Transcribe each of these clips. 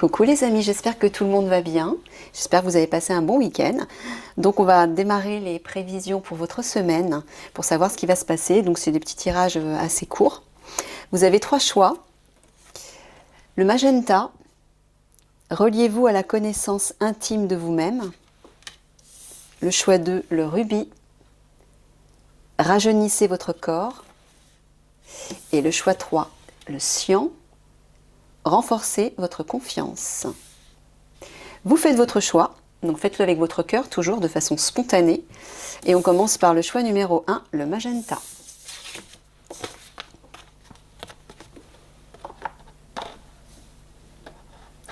Coucou les amis, j'espère que tout le monde va bien. J'espère que vous avez passé un bon week-end. Donc on va démarrer les prévisions pour votre semaine, pour savoir ce qui va se passer. Donc c'est des petits tirages assez courts. Vous avez 3 choix. Le magenta, reliez-vous à la connaissance intime de vous-même. Le choix 2, le rubis, rajeunissez votre corps. Et le choix 3, le cyan, renforcez votre confiance. Vous faites votre choix, donc faites-le avec votre cœur, toujours de façon spontanée. Et on commence par le choix numéro 1, le magenta.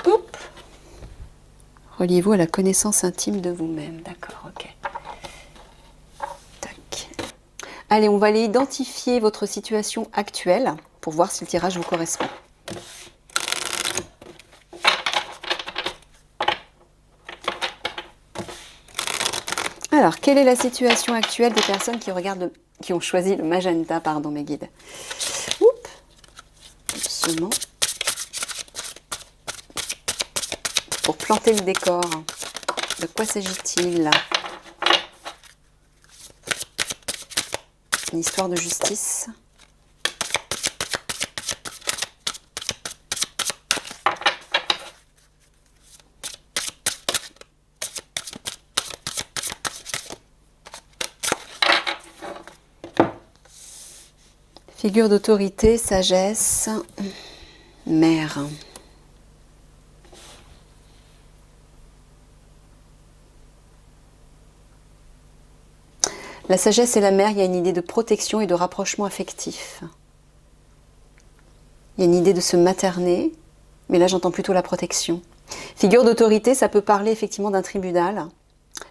Oup. Reliez-vous à la connaissance intime de vous-même, d'accord, ok. Tac. Allez, on va aller identifier votre situation actuelle pour voir si le tirage vous correspond. Alors, quelle est la situation actuelle des personnes qui ont choisi le magenta, pardon, mes guides? Oups, doucement. Pour planter le décor, de quoi s'agit-il? Une histoire de justice. Figure d'autorité, sagesse, mère. La sagesse et la mère, il y a une idée de protection et de rapprochement affectif. Il y a une idée de se materner, mais là j'entends plutôt la protection. Figure d'autorité, ça peut parler effectivement d'un tribunal,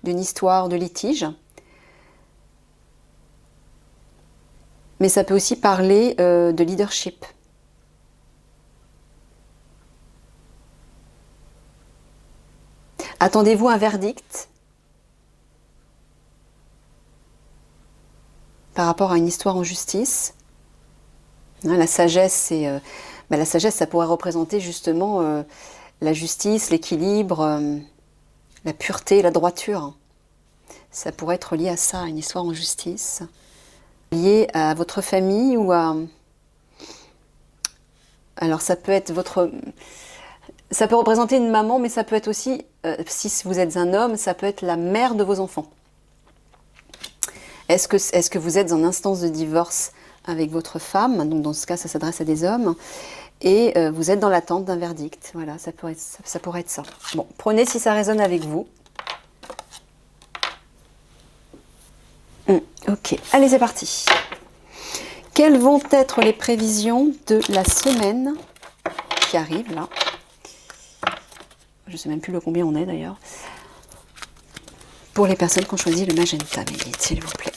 d'une histoire de litige. Mais ça peut aussi parler de leadership. Attendez-vous un verdict par rapport à une histoire en justice. La sagesse, la sagesse, ça pourrait représenter justement la justice, l'équilibre, la pureté, la droiture. Ça pourrait être lié à ça, une histoire en justice. Lié à votre famille ou à... Alors ça peut être votre... Ça peut représenter une maman, mais ça peut être aussi, si vous êtes un homme, ça peut être la mère de vos enfants. Est-ce que vous êtes en instance de divorce avec votre femme? Donc dans ce cas, ça s'adresse à des hommes. Et vous êtes dans l'attente d'un verdict. Voilà, ça pourrait être ça. Bon, prenez si ça résonne avec vous. Ok, allez, c'est parti. Quelles vont être les prévisions de la semaine qui arrive là? Je ne sais même plus le combien on est d'ailleurs. Pour les personnes qui ont choisi le magenta, mes guides, s'il vous plaît.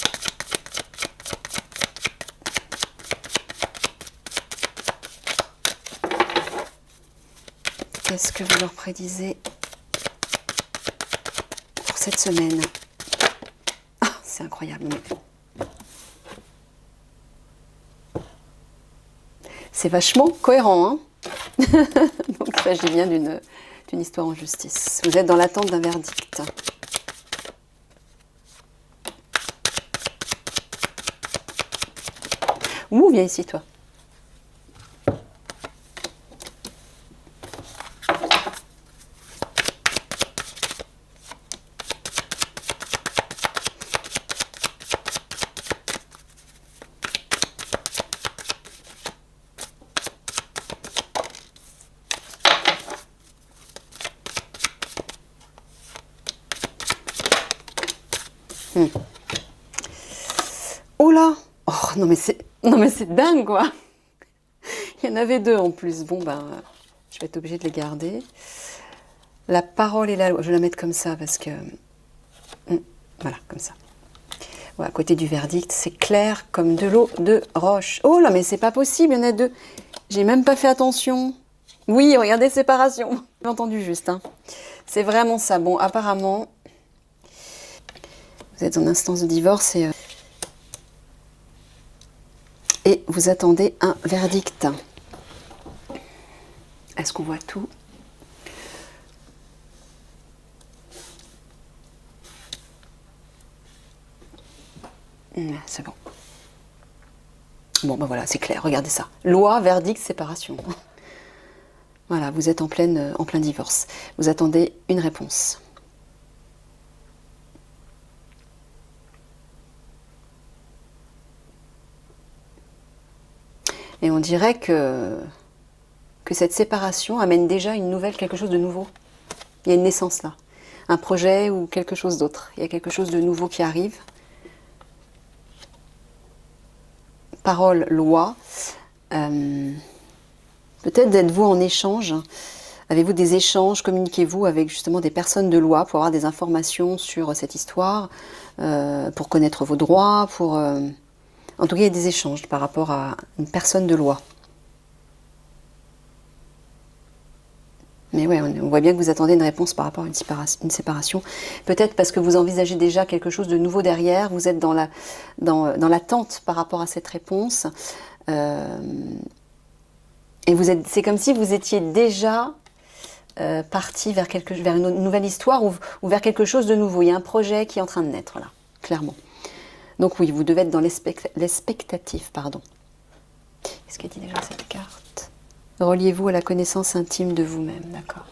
Qu'est-ce que vous leur prédisez pour cette semaine? Ah, c'est incroyable. C'est vachement cohérent, hein. Donc il s'agit bien d'une histoire en justice. Vous êtes dans l'attente d'un verdict. Ouh, viens ici, toi. Oh là! Oh, non mais c'est dingue, quoi! Il y en avait 2 en plus. Bon, ben, je vais être obligée de les garder. La parole et la loi. Je vais la mettre comme ça parce que... Voilà, comme ça. Ouais, à côté du verdict, c'est clair comme de l'eau de roche. Oh là, mais c'est pas possible, il y en a 2. J'ai même pas fait attention. Oui, regardez, séparation. J'ai entendu juste, hein. C'est vraiment ça. Bon, apparemment, vous êtes en instance de divorce et vous attendez un verdict. Est-ce qu'on voit tout? C'est bon. Bon, ben voilà, c'est clair, regardez ça. Loi, verdict, séparation. Voilà, vous êtes en plein divorce. Vous attendez une réponse. Et on dirait que cette séparation amène déjà quelque chose de nouveau. Il y a une naissance là. Un projet ou quelque chose d'autre. Il y a quelque chose de nouveau qui arrive. Parole, loi. Peut-être êtes-vous en échange. Avez-vous des échanges, communiquez-vous avec justement des personnes de loi pour avoir des informations sur cette histoire, pour connaître vos droits, en tout cas il y a des échanges par rapport à une personne de loi. Mais ouais, on voit bien que vous attendez une réponse par rapport à une séparation. Peut-être parce que vous envisagez déjà quelque chose de nouveau derrière, vous êtes dans l'attente par rapport à cette réponse. Et c'est comme si vous étiez déjà parti vers une nouvelle histoire ou vers quelque chose de nouveau. Il y a un projet qui est en train de naître là, clairement. Donc oui, vous devez être dans l'expectative, pardon. Qu'est-ce qu'elle dit déjà cette carte? Reliez-vous à la connaissance intime de vous-même, d'accord.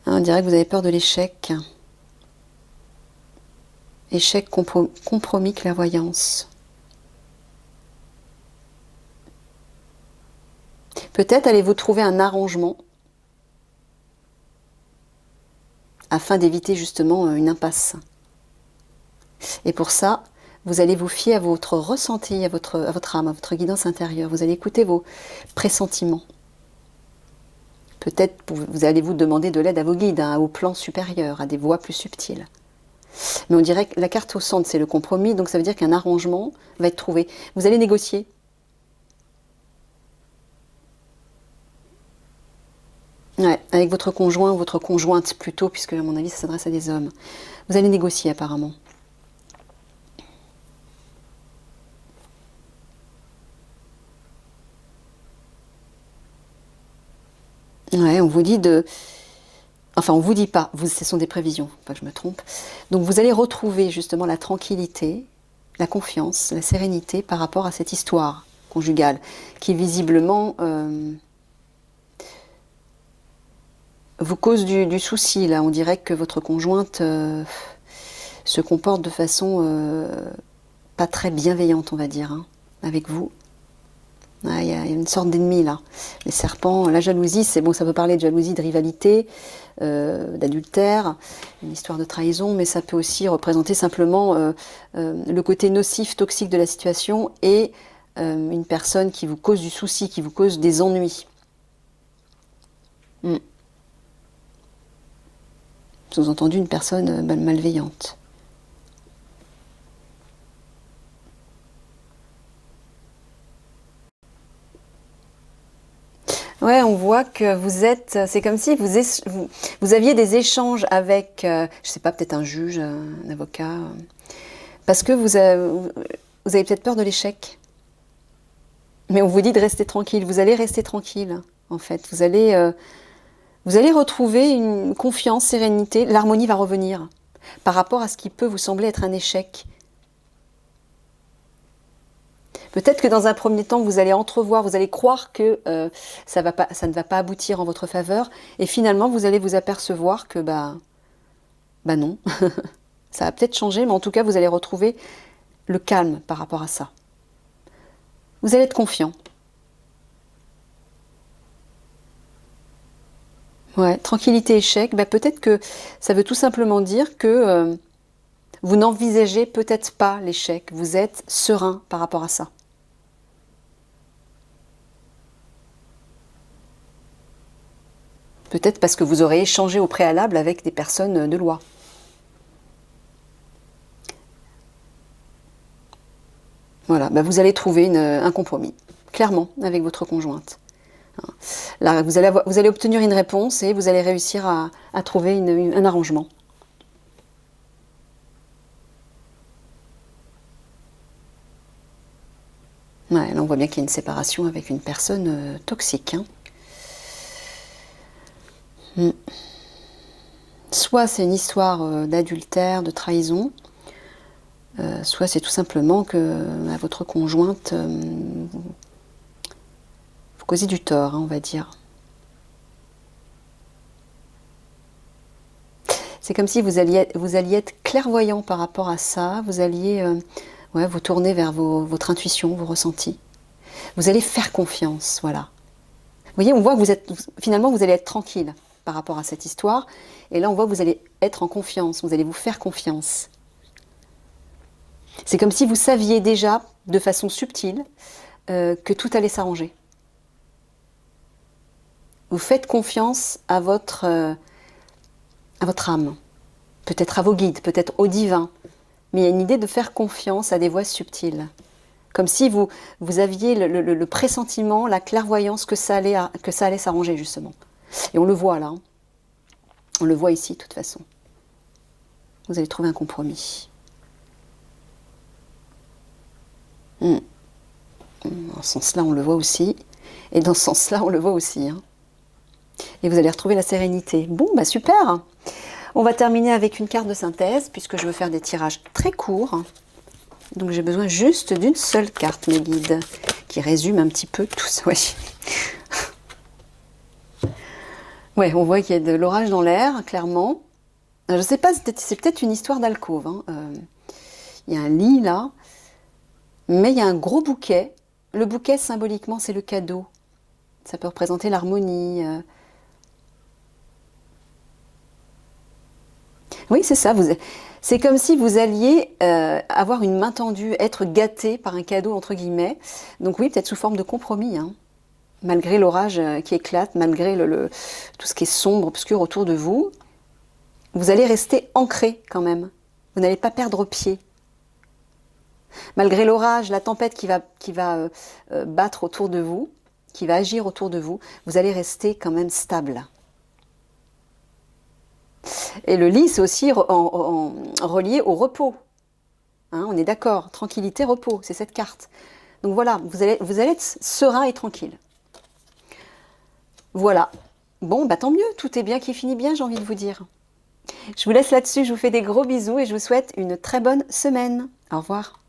On dirait que vous avez peur de l'échec. Échec, compromis, clairvoyance. Peut-être allez-vous trouver un arrangement afin d'éviter justement une impasse. Et pour ça, vous allez vous fier à votre ressenti, à votre âme, à votre guidance intérieure. Vous allez écouter vos pressentiments. Peut-être vous allez vous demander de l'aide à vos guides, au plan supérieur, à des voies plus subtiles. Mais on dirait que la carte au centre, c'est le compromis, donc ça veut dire qu'un arrangement va être trouvé. Vous allez négocier. Ouais, avec votre conjoint ou votre conjointe plutôt, puisque à mon avis ça s'adresse à des hommes. Vous allez négocier apparemment. Ouais, on vous dit de... Enfin, on vous dit pas, ce sont des prévisions, pas que je me trompe. Donc vous allez retrouver justement la tranquillité, la confiance, la sérénité par rapport à cette histoire conjugale, qui visiblement vous cause du souci. Là, on dirait que votre conjointe se comporte de façon pas très bienveillante, on va dire, avec vous. Ah, il y a une sorte d'ennemi là. Les serpents, la jalousie, c'est bon, ça peut parler de jalousie, de rivalité, d'adultère, une histoire de trahison, mais ça peut aussi représenter simplement le côté nocif, toxique de la situation et une personne qui vous cause du souci, qui vous cause des ennuis. Sous-entendu, une personne malveillante. Ouais, on voit que vous êtes, c'est comme si vous aviez des échanges avec, je sais pas, peut-être un juge, un avocat, parce que vous avez peut-être peur de l'échec. Mais on vous dit de rester tranquille, vous allez rester tranquille, en fait. Vous allez retrouver une confiance, sérénité, l'harmonie va revenir par rapport à ce qui peut vous sembler être un échec. Peut-être que dans un premier temps, vous allez entrevoir, vous allez croire que ça ne va pas aboutir en votre faveur. Et finalement, vous allez vous apercevoir que non. Ça va peut-être changer, mais en tout cas, vous allez retrouver le calme par rapport à ça. Vous allez être confiant. Ouais, tranquillité, échec. Peut-être que ça veut tout simplement dire que vous n'envisagez peut-être pas l'échec. Vous êtes serein par rapport à ça. Peut-être parce que vous aurez échangé au préalable avec des personnes de loi. Voilà, vous allez trouver un compromis, clairement, avec votre conjointe. Là, vous allez obtenir une réponse et vous allez réussir à trouver un arrangement. Ouais, là, on voit bien qu'il y a une séparation avec une personne toxique. Soit c'est une histoire d'adultère, de trahison, soit c'est tout simplement que votre conjointe vous causez du tort, hein, on va dire. C'est comme si vous alliez être clairvoyant par rapport à ça, vous alliez ouais, vous tourner vers votre intuition, vos ressentis. Vous allez faire confiance, voilà. Vous voyez, on voit que finalement, vous allez être tranquille par rapport à cette histoire. Et là, on voit que vous allez être en confiance, vous allez vous faire confiance. C'est comme si vous saviez déjà, de façon subtile, que tout allait s'arranger. Vous faites confiance à votre âme, peut-être à vos guides, peut-être au divin. Mais il y a une idée de faire confiance à des voix subtiles. Comme si vous aviez le pressentiment, la clairvoyance que ça allait s'arranger, justement. Et on le voit là. Hein. On le voit ici, de toute façon. Vous allez trouver un compromis. Dans ce sens-là, on le voit aussi. Et dans ce sens-là, on le voit aussi. Hein. Et vous allez retrouver la sérénité. Bon, bah super. On va terminer avec une carte de synthèse, puisque je veux faire des tirages très courts. Donc j'ai besoin juste d'une seule carte, mes guides, qui résume un petit peu tout ça. Ouais, ouais, on voit qu'il y a de l'orage dans l'air, clairement. Je ne sais pas, c'est peut-être une histoire d'alcôve. Hein. Il y a un lit là, mais il y a un gros bouquet. Le bouquet, symboliquement, c'est le cadeau. Ça peut représenter l'harmonie. Oui, c'est ça. C'est comme si vous alliez avoir une main tendue, être gâté par un cadeau, entre guillemets. Donc oui, peut-être sous forme de compromis. Hein. Malgré l'orage qui éclate, malgré tout ce qui est sombre, obscur autour de vous, vous allez rester ancré quand même. Vous n'allez pas perdre pied. Malgré l'orage, la tempête qui va battre autour de vous, qui va agir autour de vous, vous allez rester quand même stable. Et le lit, c'est aussi relié au repos. Hein, on est d'accord, tranquillité, repos, c'est cette carte. Donc voilà, vous allez être serein et tranquille. Voilà. Bon, bah tant mieux, tout est bien qui finit bien, j'ai envie de vous dire. Je vous laisse là-dessus, je vous fais des gros bisous et je vous souhaite une très bonne semaine. Au revoir.